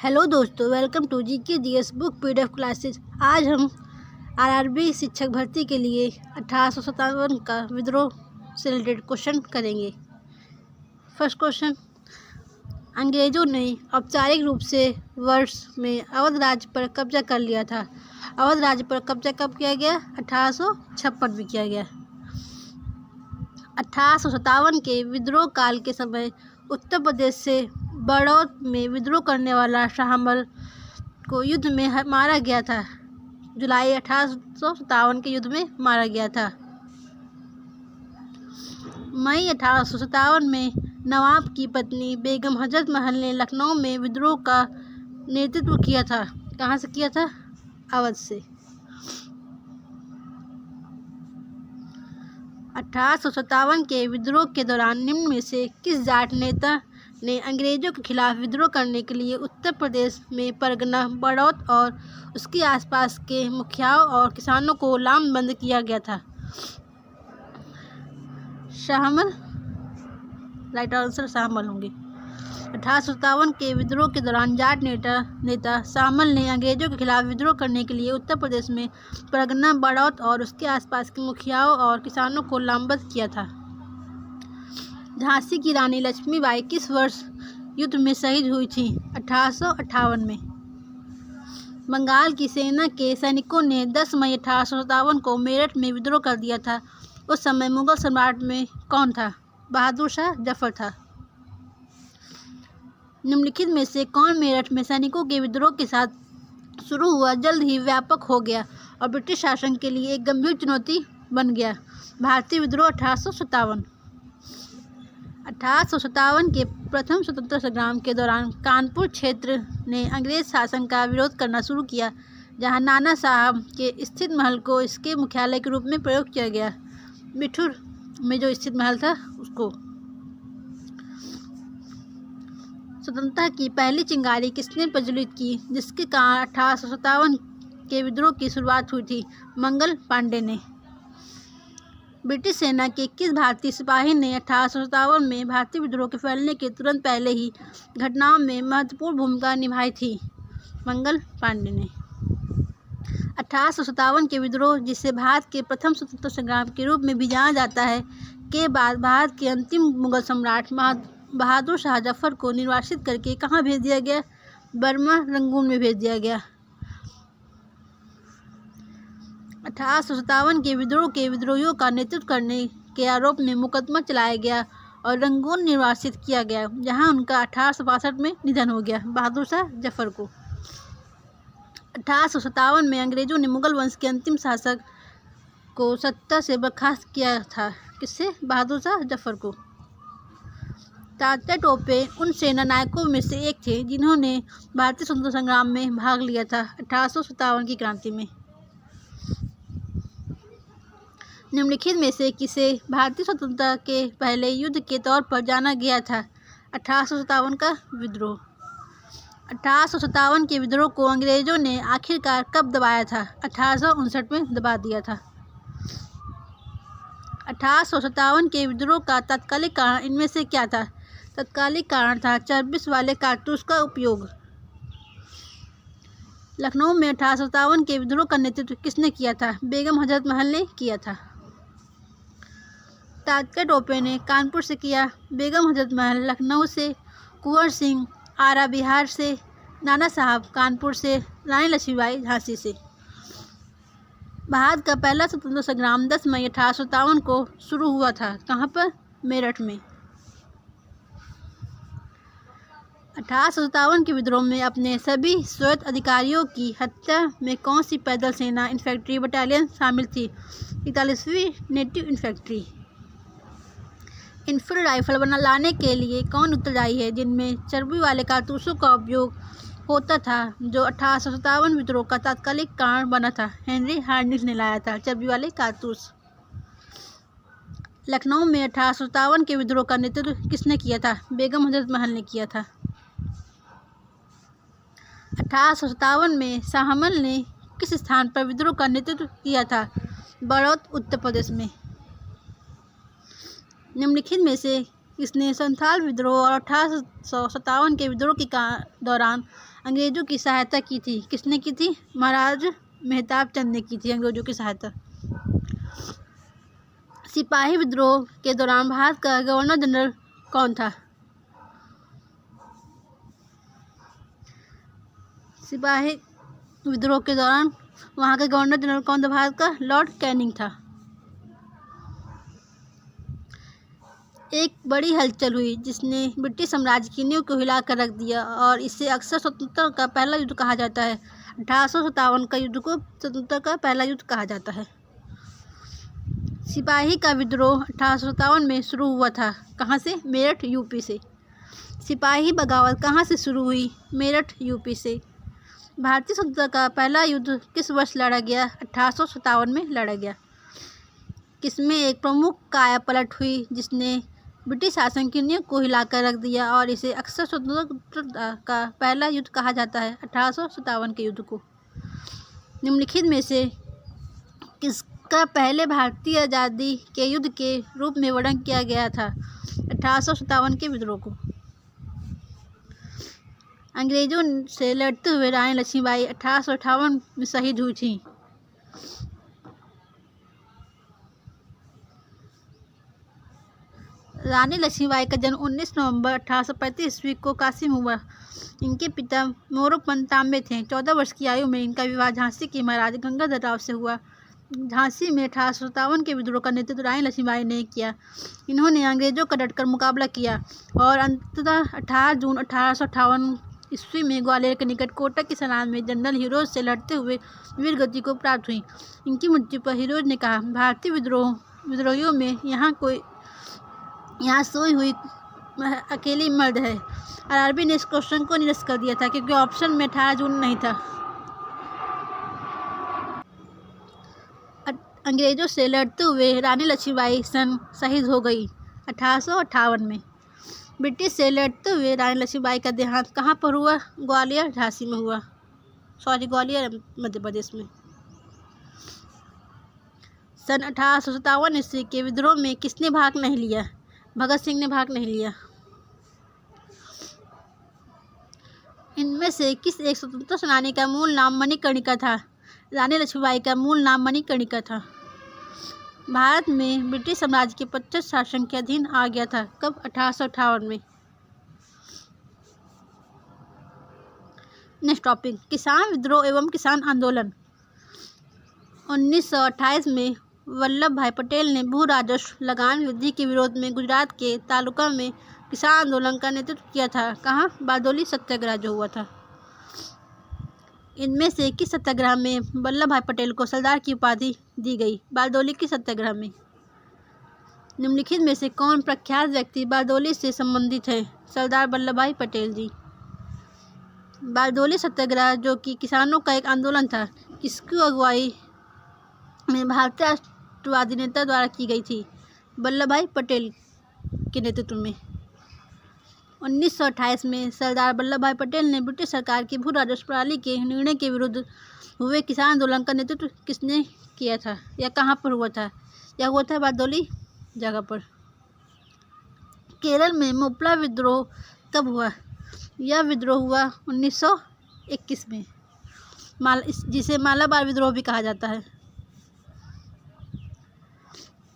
Hello दोस्तों, welcome to GK GS book PDF classes. आज हम आरआरबी शिक्षक भर्ती के लिए 1857 का विद्रोह से रिलेटेड क्वेश्चन करेंगे। फर्स्ट क्वेश्चन, अंग्रेजों ने औपचारिक रूप से वर्ष में अवध राज्य पर कब्जा कर लिया था। अवध राज्य पर कब्जा कब किया गया? 1856 में किया गया। 1857 के विद्रोह काल के समय उत्तर प्रदेश से बड़ौद में विद्रोह करने वाला शाहमल को युद्ध में मारा गया था। जुलाई 1857 के युद्ध में मारा गया था। मई 1857 में नवाब की पत्नी बेगम हजरत महल ने लखनऊ में विद्रोह का नेतृत्व किया था। कहाँ से किया था? अवध से। 1857 के विद्रोह के दौरान निम्न में से किस जाट नेता ने अंग्रेजों के खिलाफ विद्रोह करने के लिए उत्तर प्रदेश में परगना, बड़ौद और उसके आसपास के मुखियाओं और किसानों को लामबंद किया गया था? शाहमल। राइट आंसर शाहमल होंगे। 1857 के विद्रोह के दौरान जाट नेता शाहमल ने अंग्रेजों के खिलाफ विद्रोह करने के लिए उत्तर प्रदेश में परगना, बड़ौद और उसके आसपास के मुखियाओं और किसानों को लामबंद किया था। झांसी की रानी लक्ष्मीबाई किस वर्ष युद्ध में शहीद हुई थी? 1858 में। बंगाल की सेना के सैनिकों ने 10 मई 1857 को मेरठ में विद्रोह कर दिया था। उस समय मुगल सम्राट में कौन था? बहादुर शाह जफर था। निम्नलिखित में से कौन मेरठ में सैनिकों के विद्रोह के साथ शुरू हुआ जल्द ही व्यापक हो गया और ब्रिटिश शासन के लिए एक गंभीर चुनौती बन गया? भारतीय विद्रोह 1857। 1857 के प्रथम स्वतंत्रता संग्राम के दौरान कानपुर क्षेत्र ने अंग्रेज शासन का विरोध करना शुरू किया, जहां नाना साहब के स्थित महल को इसके मुख्यालय के रूप में प्रयोग किया गया। बिठूर में जो स्थित महल था उसको। स्वतंत्रता की पहली चिंगारी किसने प्रज्वलित की, जिसके कारण 1857 के विद्रोह की शुरुआत हुई थी? मंगल पांडे ने। ब्रिटिश सेना के किस भारतीय सिपाही ने 1857 में भारतीय विद्रोह के फैलने के तुरंत पहले ही घटनाओं में महत्वपूर्ण भूमिका निभाई थी? मंगल पांडे ने। 1857 के विद्रोह, जिसे भारत के प्रथम स्वतंत्रता संग्राम के रूप में भी जाना जाता है, के बाद भारत के अंतिम मुगल सम्राट बहादुर शाह जफर को निर्वासित करके कहाँ भेज दिया गया? बर्मा, रंगून में भेज दिया गया। 1857 के विद्रोह के विद्रोहियों का नेतृत्व करने के आरोप में मुकदमा चलाया गया और रंगून निर्वासित किया गया, जहां उनका 1862 में निधन हो गया। बहादुर शाह जफर को 1857 में अंग्रेजों ने मुगल वंश के अंतिम शासक को सत्ता से बर्खास्त किया था। किससे? बहादुर शाह जफर को। तात्या टोपे उन सेना नायकों में से एक थे जिन्होंने भारतीय स्वतंत्रता संग्राम में भाग लिया था 1857 की क्रांति में। निम्नलिखित में से किसे भारतीय स्वतंत्रता के पहले युद्ध के तौर पर जाना गया था? 1857 का विद्रोह। 1857 के विद्रोह को अंग्रेजों ने आखिरकार कब दबाया था? 1859 में दबा दिया था। 1857 के विद्रोह का तात्कालिक कारण इनमें से क्या था? तत्कालिक कारण था चर्बिश वाले कारतूस का उपयोग। लखनऊ में 1857 के विद्रोह का नेतृत्व किसने किया था? बेगम हजरत महल ने किया था। तात्या टोपे ने कानपुर से किया, बेगम हजरत महल लखनऊ से, कुंवर सिंह आरा बिहार से, नाना साहब कानपुर से, रानी लक्ष्मीबाई झांसी से। भारत का पहला स्वतंत्रता संग्राम 10 मई 1857 को शुरू हुआ था। कहाँ पर? मेरठ में। 1857 के विद्रोह में अपने सभी स्वायत्त अधिकारियों की हत्या में कौन सी पैदल सेना इन्फेंट्री बटालियन शामिल थी? 41वीं नेटिव इन्फेंट्री। इनफील्ड राइफल लाने के लिए कौन उत्तरदायी है, जिनमें चर्बी वाले कारतूसों का उपयोग होता था, जो 1857 विद्रोह का तात्कालिक कारण बना था? हेनरी हार्डिंग ने लाया था चर्बी वाले कारतूस। लखनऊ में 1857 के विद्रोह का नेतृत्व किसने किया था? बेगम हजरत महल ने किया था। 1857 में शाहमल ने किस स्थान पर विद्रोह का नेतृत्व किया था? बड़ौद, उत्तर प्रदेश में। निम्नलिखित में से इसने संथाल विद्रोह और 1857 के विद्रोह के दौरान अंग्रेजों की सहायता की थी। किसने की थी? महाराज मेहताब चंद ने की थी अंग्रेजों की सहायता। सिपाही विद्रोह के दौरान भारत का गवर्नर जनरल कौन था? सिपाही विद्रोह के दौरान वहाँ का गवर्नर जनरल कौन था भारत का? लॉर्ड कैनिंग था। एक बड़ी हलचल हुई जिसने ब्रिटिश साम्राज्य की नींव को हिलाकर रख दिया और इसे अक्सर स्वतंत्रता का पहला युद्ध कहा जाता है। 1857 का युद्ध को स्वतंत्रता का पहला युद्ध कहा जाता है। सिपाही का विद्रोह 1857 में शुरू हुआ था। कहाँ से? मेरठ यूपी से। सिपाही बगावत कहाँ से शुरू हुई? मेरठ यूपी से। भारतीय स्वतंत्रता का पहला युद्ध किस वर्ष लड़ा गया? 1857 में लड़ा गया। किसमें एक प्रमुख काया पलट हुई जिसने ब्रिटिश शासन की नींव को हिलाकर रख दिया और इसे अक्सर स्वतंत्रता का पहला युद्ध कहा जाता है, 1857 के युद्ध को। निम्नलिखित में से किसका पहले भारतीय आज़ादी के युद्ध के रूप में वर्णन किया गया था? 1857 के विद्रोह को। अंग्रेजों से लड़ते हुए रानी लक्ष्मीबाई 1858 में शहीद हुई थी। रानी लक्ष्मीबाई का जन्म 19 नवंबर 1835 ईस्वी को काशी में हुआ। इनके पिता मोरोपंत तांबे थे। 14 वर्ष की आयु में इनका विवाह झांसी के महाराज गंगाधर राव से हुआ। झांसी में 1857 के विद्रोह का नेतृत्व रानी लक्ष्मीबाई ने किया। इन्होंने अंग्रेजों का डटकर मुकाबला किया और अंततः 18 जून 1858 ईस्वी में ग्वालियर के निकट कोटा की सलान में जनरल हिरोज से लड़ते हुए वीर गति को प्राप्त हुई। इनकी मृत्यु पर हिरोज ने कहा, भारतीय विद्रोहियों में यहाँ सोई हुई अकेली मर्द है। आरआरबी ने इस क्वेश्चन को निरस्त कर दिया था क्योंकि ऑप्शन में 18 जून नहीं था। अंग्रेजों से लड़ते हुए रानी लक्ष्मीबाई शहीद हो गई 1858 में। ब्रिटिश से लड़ते हुए रानी लक्ष्मीबाई का देहांत कहाँ पर हुआ? ग्वालियर झांसी में हुआ। ग्वालियर मध्य प्रदेश में। सन 1857 ईस्वी के विद्रोह में किसने भाग नहीं लिया? भगत सिंह ने भाग नहीं लिया। इनमें से किस एक स्वतंत्रता सेनानी का मूल नाम मणिकर्णिका था? रानी लक्ष्मीबाई का मूल नाम मणिकर्णिका था। भारत में ब्रिटिश साम्राज्य के 25 शासन के अधीन आ गया था। कब? 1858 में। नेक्स्ट टॉपिक, किसान विद्रोह एवं किसान आंदोलन। 1928 में वल्लभ भाई पटेल ने भू राजस्व लगान वृद्धि के विरोध में गुजरात के तालुका में किसान आंदोलन का नेतृत्व किया था। कहाँ? बारदोली सत्याग्रह जो हुआ था। इनमें से किस सत्याग्रह में वल्लभ भाई पटेल को सरदार की उपाधि दी गई? बारदोली के सत्याग्रह में। निम्नलिखित में से कौन प्रख्यात व्यक्ति बारदोली से संबंधित है? सरदार वल्लभ भाई पटेल जी। बारदोली सत्याग्रह जो कि किसानों का एक आंदोलन था, किसकी अगुवाई में भारतीय राष्ट्रवादी नेता द्वारा की गई थी? वल्लभ भाई पटेल के नेतृत्व में। 1928 में सरदार वल्लभ भाई पटेल ने ब्रिटिश सरकार की भू राजस्व प्रणाली के निर्णय के विरुद्ध हुए किसान आंदोलन का नेतृत्व किसने किया था या कहाँ पर हुआ था? यह हुआ था बारदोली जगह पर। केरल में मोपला विद्रोह कब हुआ? यह विद्रोह हुआ 1921 में, जिसे मालाबार विद्रोह भी कहा जाता है।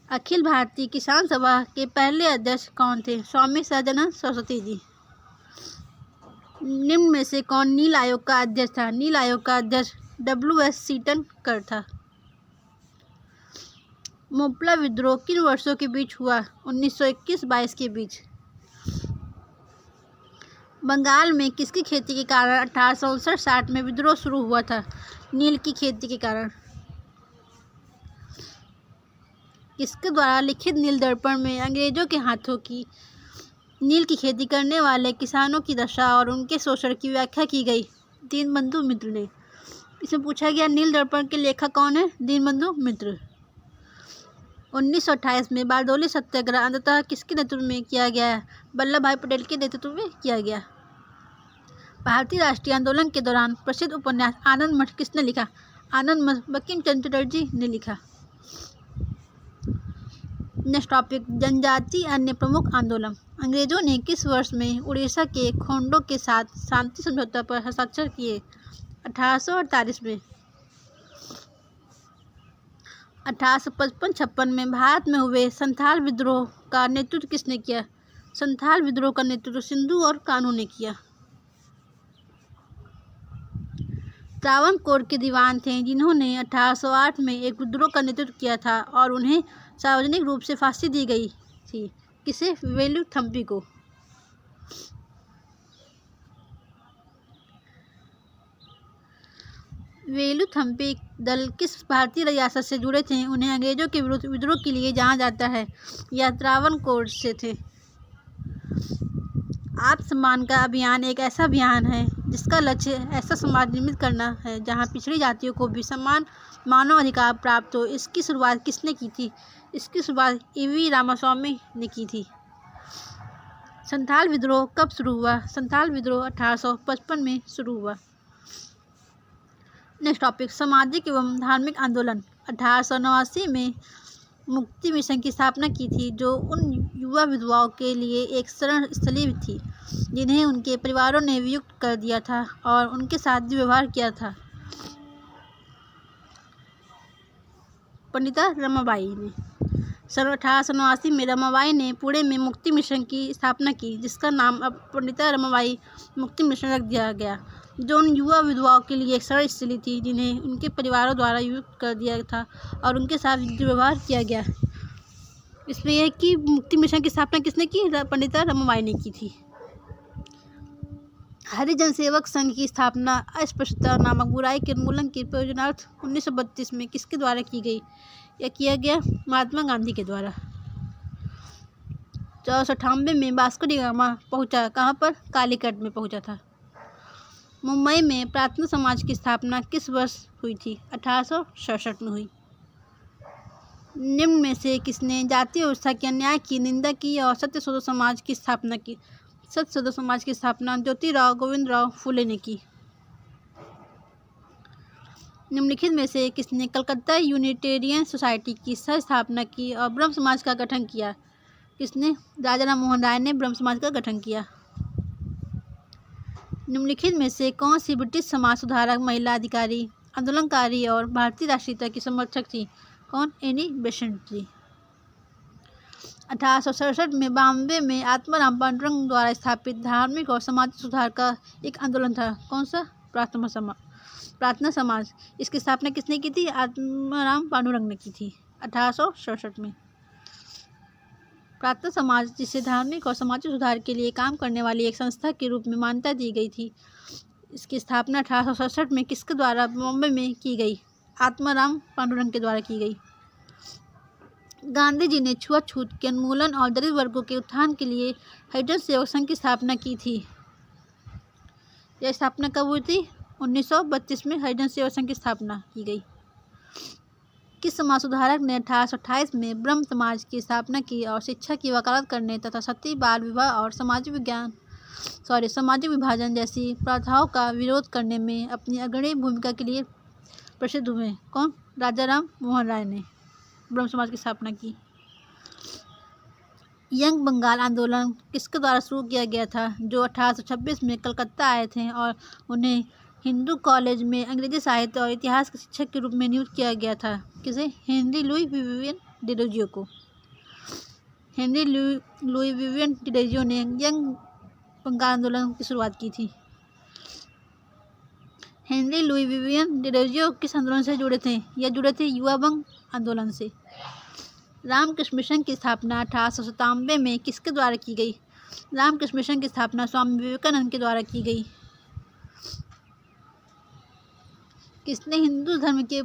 अखिल भारतीय किसान सभा के पहले अध्यक्ष कौन थे? स्वामी सहजानंद सरस्वती जी। निम्न में से कौन नील आयोग का अध्यक्ष था? नील आयोग का अध्यक्ष WS सीटनकर था। मोपला विद्रोह किन वर्षों के बीच हुआ? 1921-22 के बीच। बंगाल में किसकी खेती के कारण 1859-60 में विद्रोह शुरू हुआ था? नील की खेती के कारण। किसके द्वारा लिखित नील दर्पण में अंग्रेजों के हाथों की नील की खेती करने वाले किसानों की दशा और उनके शोषण की व्याख्या की गई? दीनबंधु मित्र ने। इसमें पूछा गया नील दर्पण के लेखक कौन है? दीनबंधु मित्र। 1928 में बारदोली सत्याग्रह अंततः किसके नेतृत्व में किया गया? वल्लभ भाई पटेल के नेतृत्व में किया गया। भारतीय राष्ट्रीय आंदोलन के दौरान प्रसिद्ध उपन्यास आनंद मठ किसने लिखा? आनंद मठ बंकिम चंद्र चटर्जी ने लिखा। नेक्स्ट टॉपिक, जनजाति अन्य प्रमुख आंदोलन। अंग्रेजों ने किस वर्ष में उड़ीसा के खोंडों के साथ शांति समझौता पर हस्ताक्षर किए? 1848 में। 1855-56 में भारत में हुए संथाल विद्रोह का नेतृत्व किसने किया? संथाल विद्रोह का नेतृत्व सिंधु और कान्हू ने किया। त्रावणकोर के दीवान थे जिन्होंने 1808 में एक विद्रोह का नेतृत्व किया था और उन्हें सार्वजनिक रूप से फांसी दी गई थी। किसे? वेलुथम्पी को। वेलुथम्पी दल किस भारतीय रियासत से जुड़े थे? उन्हें अंग्रेजों के विरुद्ध विद्रोह के लिए जाना जाता है। यह त्रावणकोर से थे। आत्मसम्मान का अभियान एक ऐसा अभियान है जिसका लक्ष्य ऐसा समाज निर्मित करना है जहां पिछड़ी जातियों को भी समान मानव अधिकार प्राप्त हो। इसकी शुरुआत किसने की थी? इसकी शुरुआत ईवी रामास्वामी ने की थी। संथाल विद्रोह कब शुरू हुआ? संथाल विद्रोह 1855 में शुरू हुआ। नेक्स्ट टॉपिक, सामाजिक एवं धार्मिक आंदोलन। 1889 में मुक्ति मिशन की स्थापना की थी जो उन युवा विधवाओं के लिए एक शरण स्थली थी जिन्हें उनके परिवारों ने वियुक्त कर दिया था और उनके साथ दुर्व्यवहार किया था। पंडिता रमाबाई ने सन 1889 में रमाबाई ने पुणे में मुक्ति मिशन की स्थापना की जिसका नाम अब पंडिता रमाबाई मुक्ति मिशन रख दिया गया, जो उन युवा विधवाओं के लिए एक शरण स्थली थी जिन्हें उनके परिवारों द्वारा युक्त कर दिया था और उनके साथ दुर्व्यवहार किया गया। इसमें यह कि मुक्ति मिशन की स्थापना किसने की? पंडिता रमाबाई ने की थी। हरिजन सेवक संघ की स्थापना अस्पृश्यता नामक बुराई के उन्मूलन के प्रयोजनार्थ 1932 में किसके द्वारा की गई? यह किया गया महात्मा गांधी के द्वारा। 1498 में वास्को डी गामा पहुंचा कहाँ पर? कालीकट में पहुंचा था। मुंबई में प्रार्थना समाज की स्थापना किस वर्ष हुई थी? 1867 में हुई। निम्न में से किसने जातीय व्यवस्था के अन्याय की निंदा की और सत्यशोधक समाज की स्थापना की? सत्यशोधक समाज की स्थापना ज्योतिराव गोविंदराव फुले ने की। निम्नलिखित में से किसने कलकत्ता यूनिटेरियन सोसाइटी की सह स्थापना की और ब्रह्म समाज का गठन किया? किसने? राजा राम मोहन राय ने ब्रह्म समाज का गठन किया। निम्नलिखित में से कौन सी ब्रिटिश समाज सुधारक महिला अधिकारी, आंदोलनकारी और भारतीय राष्ट्रीयता की समर्थक थी? कौन? एनी बेसेंट थी। 1867 में बॉम्बे में आत्माराम पांडुरंग द्वारा स्थापित धार्मिक और सामाजिक सुधार का एक आंदोलन था। कौन सा? प्रार्थना समाज। इसकी स्थापना किसने की थी? आत्माराम पांडुरंग ने की थी 1867 में। प्रार्थना समाज, जिसे धार्मिक और सामाजिक सुधार के लिए काम करने वाली एक संस्था के रूप में मान्यता दी गई थी, इसकी स्थापना 1867 में किसके द्वारा बॉम्बे में की गई? आत्माराम पांडुरंग के द्वारा की गई। गांधी जी ने छुआछूत के उन्मूलन और दलित वर्गों के उत्थान के लिए हरिजन सेवक संघ की स्थापना की थी। यह स्थापना कब हुई थी? 1932 में हरिजन सेवक संघ की स्थापना की गई। किस समाज सुधारक ने 1828 में ब्रह्म समाज की स्थापना की और शिक्षा की वकालत करने तथा सती, बाल विवाह और सामाजिक विभाजन जैसी प्रथाओं का विरोध करने में अपनी अग्रणी भूमिका के लिए प्रसिद्ध हुए? कौन? राजा राम मोहन राय ने ब्रह्म समाज की स्थापना की। यंग बंगाल आंदोलन किसके द्वारा शुरू किया गया था? जो 1826 में कलकत्ता आए थे और उन्हें हिंदू कॉलेज में अंग्रेजी साहित्य और इतिहास के शिक्षक के रूप में नियुक्त किया गया था। किसे? हेनरी लुई विवियन डिरोजियो को। हेनरी लुई विवियन डिरोजियो ने यंग बंगाल आंदोलन की शुरुआत की थी। हेनरी लुई विवियन डिरोजियो किस आंदोलन से जुड़े थे? यह जुड़े थे युवा बंग आंदोलन से। रामकृष्ण मिशन की स्थापना 1897 में किसके द्वारा की गई? रामकृष्ण मिशन की स्थापना स्वामी विवेकानंद के द्वारा की गई। किसने हिंदू धर्म के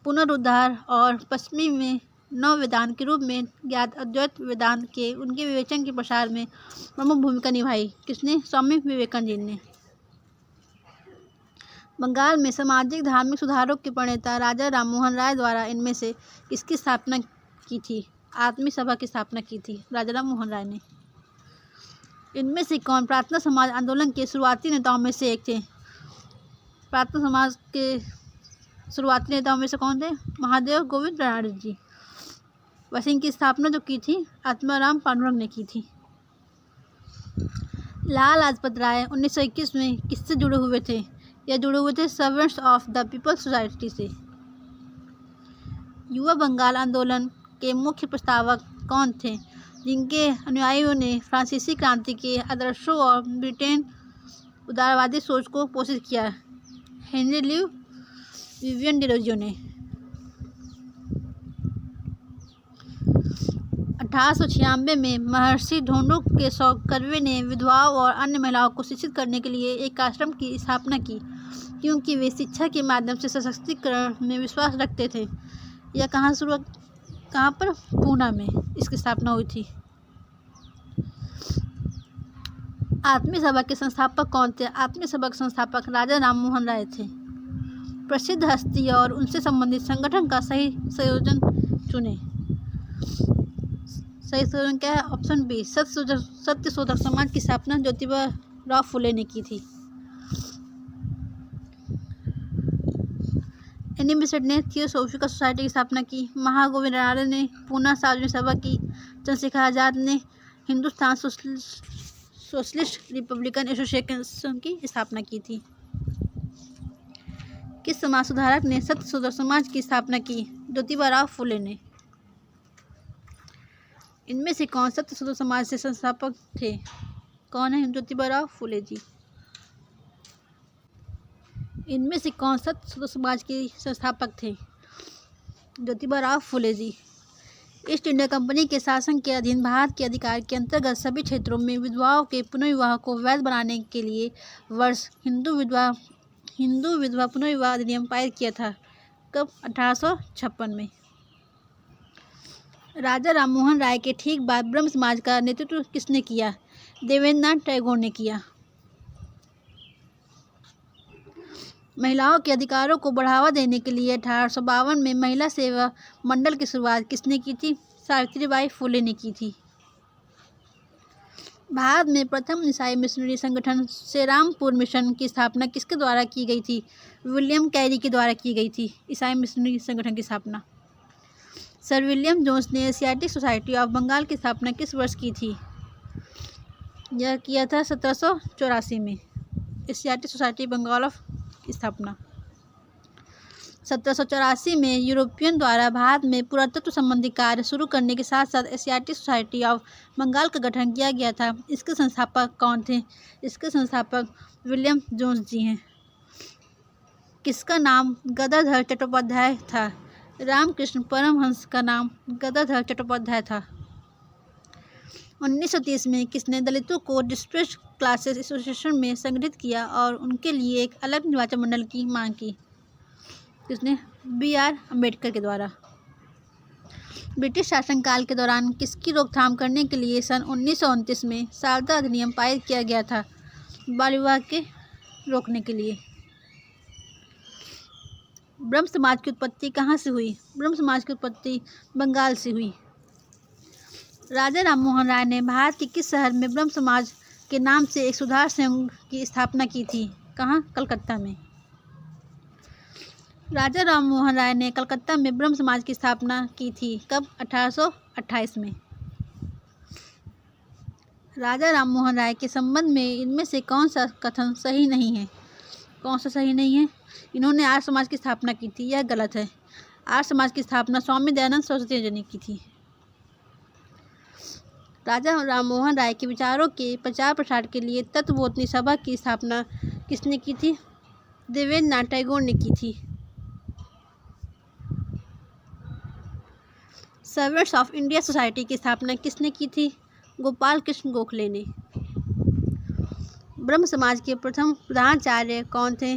पुनरुद्धार और पश्चिमी में नव वेदांत के रूप में ज्ञात अद्वैत वेदांत के उनके विवेचन के प्रसार में प्रमुख भूमिका निभाई? किसने? स्वामी विवेकानंद ने। बंगाल में सामाजिक धार्मिक सुधारों के प्रणेता राजा राम मोहन राय द्वारा इनमें से किसकी स्थापना की थी? आत्मी सभा की स्थापना की थी राजा राम मोहन राय ने। इनमें से कौन प्रार्थना समाज आंदोलन के शुरुआती नेताओं में से एक थे? प्रार्थना समाज के शुरुआती नेताओं में से कौन थे? महादेव गोविंद रानड़े जी। वैसे इनकी स्थापना जो की थी आत्माराम पांडुरंग ने की थी। लाला लाजपत राय 1921 में किससे जुड़े हुए थे? यह जुड़े हुए थे servants of the people's society से। युवा बंगाल आंदोलन के मुख्य प्रस्तावक कौन थे, जिनके अनुयायियों ने फ्रांसीसी क्रांति के आदर्शों और ब्रिटेन उदारवादी सोच को पोषित किया? हेनरी ल्यू विवियन डिरोजियो ने। 1896 में महर्षि ढोंडो के कर्वे ने विधवाओं और अन्य महिलाओं को शिक्षित करने के लिए एक आश्रम की स्थापना की, क्योंकि वे शिक्षा के माध्यम से सशक्तिकरण में विश्वास रखते थे। यह कहाँ पर? पूना में इसकी स्थापना हुई थी। आत्मीय सभा के संस्थापक कौन थे? आत्मीय सभा के संस्थापक राजा राममोहन राय थे। प्रसिद्ध हस्ती और उनसे संबंधित संगठन का सही संयोजन चुनें। सही संयोजन क्या है? ऑप्शन बी, सत्यशोधक समाज की स्थापना ज्योतिबा राव फुले ने की थी। एनी बेसेंट ने थियोसॉफिकल सोसाइटी की स्थापना की। महागोविंद रानडे ने पूना सार्वजनिक सभा की। चंद्रशेखर आजाद ने हिंदुस्तान सोशलिस्ट रिपब्लिकन एसोसिएशन की स्थापना की थी। किस समाज सुधारक ने सत्यशोधक समाज की स्थापना की? ज्योतिबा राव फुले ने। इनमें से कौन सत्यशोधक समाज से संस्थापक थे? कौन है? ज्योतिबा राव फुले जी। इनमें से कौन सत्यशोधक समाज के संस्थापक थे? ज्योतिबा राव फुले जी। ईस्ट इंडिया कंपनी के शासन के अधीन भारत के अधिकार के अंतर्गत सभी क्षेत्रों में विधवाओं के पुनर्विवाह को वैध बनाने के लिए वर्ष हिंदू विधवा पुनर्विवाह अधिनियम पारित किया था। कब? 1856 में। राजा राममोहन राय के ठीक बाद ब्रह्म समाज का नेतृत्व किसने किया? देवेंद्रनाथ टैगोर ने किया। महिलाओं के अधिकारों को बढ़ावा देने के लिए 1852 में महिला सेवा मंडल की शुरुआत किसने की थी? सावित्रीबाई फुले ने की थी। भारत में प्रथम ईसाई मिशनरी संगठन सेरामपुर मिशन की स्थापना किसके द्वारा की गई थी? विलियम कैरी के द्वारा की गई थी ईसाई मिशनरी संगठन की स्थापना। सर विलियम जोन्स ने एशियाटिक सोसाइटी ऑफ बंगाल की स्थापना किस वर्ष की थी? यह किया था 1784 में। एशियाटिक सोसाइटी बंगाल ऑफ की स्थापना 1784 में यूरोपियन द्वारा भारत में पुरातत्व संबंधी कार्य शुरू करने के साथ साथ एशियाटिक सोसाइटी ऑफ बंगाल का गठन किया गया था। इसके संस्थापक कौन थे? इसके संस्थापक विलियम जोन्स जी हैं। किसका नाम गदाधर चट्टोपाध्याय था? रामकृष्ण परमहंस का नाम गदाधर चट्टोपाध्याय था। 1930 में किसने दलितों को डिस्ट्रेस्ड क्लासेस एसोसिएशन में संगठित किया और उनके लिए एक अलग निर्वाचन मंडल की मांग की? किसने? B.R. अम्बेडकर के द्वारा। ब्रिटिश शासनकाल के दौरान किसकी रोकथाम करने के लिए सन 1929 में सारदा अधिनियम पारित किया गया था? बाल विवाह के रोकने के लिए। ब्रह्म समाज की उत्पत्ति कहाँ से हुई? ब्रह्म समाज की उत्पत्ति बंगाल से हुई। राजा राममोहन राय ने भारत के किस शहर में ब्रह्म समाज के नाम से एक सुधार संघ की स्थापना की थी? कहाँ? कलकत्ता में। राजा राममोहन राय ने कलकत्ता में ब्रह्म समाज की स्थापना की थी। कब? 1828 में। राजा राममोहन राय के संबंध में इनमें से कौन सा कथन सही नहीं है? कौन सा सही नहीं है? इन्होंने आर्य समाज की स्थापना की थी, यह गलत है। आर्य समाज की स्थापना स्वामी दयानंद सरस्वती जी ने की थी। राजा राममोहन राय के विचारों के प्रचार प्रसार के लिए तत्वबोधिनी सभा की स्थापना किसने की थी? देवेंद्रनाथ टैगोर ने की थी। सर्वेंट्स ऑफ इंडिया सोसाइटी की स्थापना किसने की थी? गोपाल कृष्ण गोखले ने। ब्रह्म समाज के प्रथम प्रधानाचार्य कौन थे?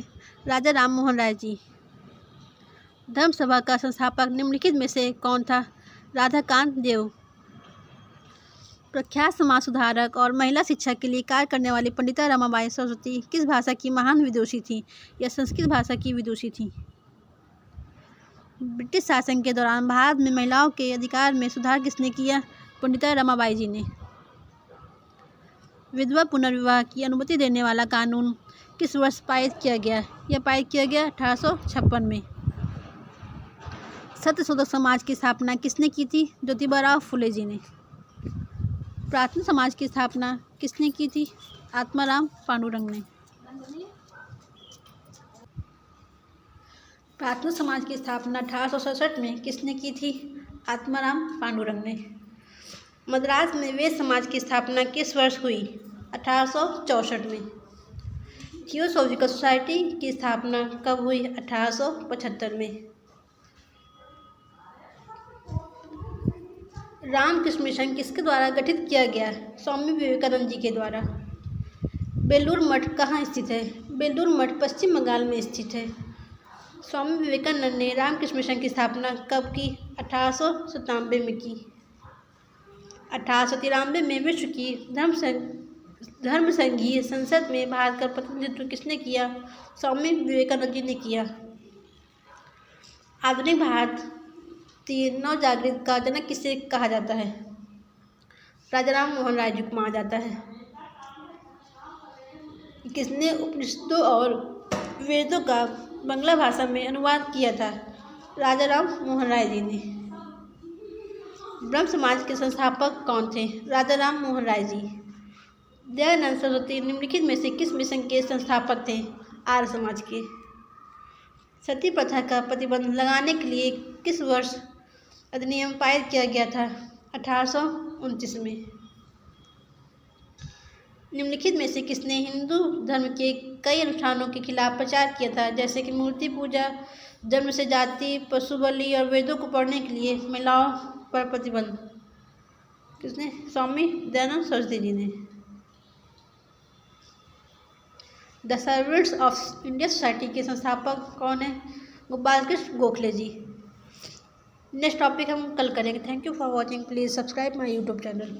राजा राममोहन राय जी। धर्म सभा का संस्थापक निम्नलिखित में से कौन था? राधाकांत देव। प्रख्यात समाज सुधारक और महिला शिक्षा के लिए कार्य करने वाली पंडिता रमाबाई सरस्वती किस भाषा की महान विदुषी थी? यह संस्कृत भाषा की विदुषी थी। ब्रिटिश शासन के दौरान भारत में महिलाओं के अधिकार में सुधार किसने किया? पंडिता रमाबाई जी ने। विधवा पुनर्विवाह की अनुमति देने वाला कानून किस वर्ष पारित किया गया? यह पारित किया गया 1856 में। सत्यशोधक समाज की स्थापना किसने की थी? ज्योतिबा फुले जी ने। प्राथमिक समाज की स्थापना किसने की थी? आत्माराम पांडुरंग ने। प्राथमिक समाज की स्थापना 1867 में किसने की थी? आत्माराम पांडुरंग ने। मद्रास में वैश्य समाज की स्थापना किस वर्ष हुई? 1864 में। थियोसॉफिकल सोसाइटी की स्थापना कब हुई? 1875 में। रामकृष्ण मिशन किसके द्वारा गठित किया गया? स्वामी विवेकानंद जी के द्वारा। बेलूर मठ कहाँ स्थित है? बेलूर मठ पश्चिम बंगाल में स्थित है। स्वामी विवेकानंद ने रामकृष्ण मिशन की स्थापना कब की? 1897 में की। 1893 में विश्व की धर्म संघीय संसद में भारत का प्रतिनिधित्व किसने किया? स्वामी विवेकानंद जी ने किया। आधुनिक भारतीय नवजागृति का जनक किसे कहा जाता है? राजा राम मोहन राय जी को माना जाता है। किसने उपनिषदों और वेदों का बांग्ला भाषा में अनुवाद किया था? राजा राम मोहन राय जी ने। ब्रह्म समाज के संस्थापक कौन थे? राजा राम मोहन राय जी। दयानंद सरस्वती निम्नलिखित में से किस मिशन के संस्थापक थे? आर्य समाज के। सती प्रथा का प्रतिबंध लगाने के लिए किस वर्ष अधिनियम पारित किया गया था? 1829 में। निम्नलिखित में से किसने हिंदू धर्म के कई अनुष्ठानों के खिलाफ प्रचार किया था, जैसे कि मूर्ति पूजा, जन्म से जाति, पशु बलि और वेदों को पढ़ने के लिए महिलाओं पर प्रतिबंध? किसने? स्वामी दयानंद सरस्वती जी ने। The servants of India society के संस्थापक कौन है? गोपाल कृष्ण गोखले जी। नेक्स्ट टॉपिक हम कल करेंगे। Thank you for watching. Please subscribe my YouTube channel.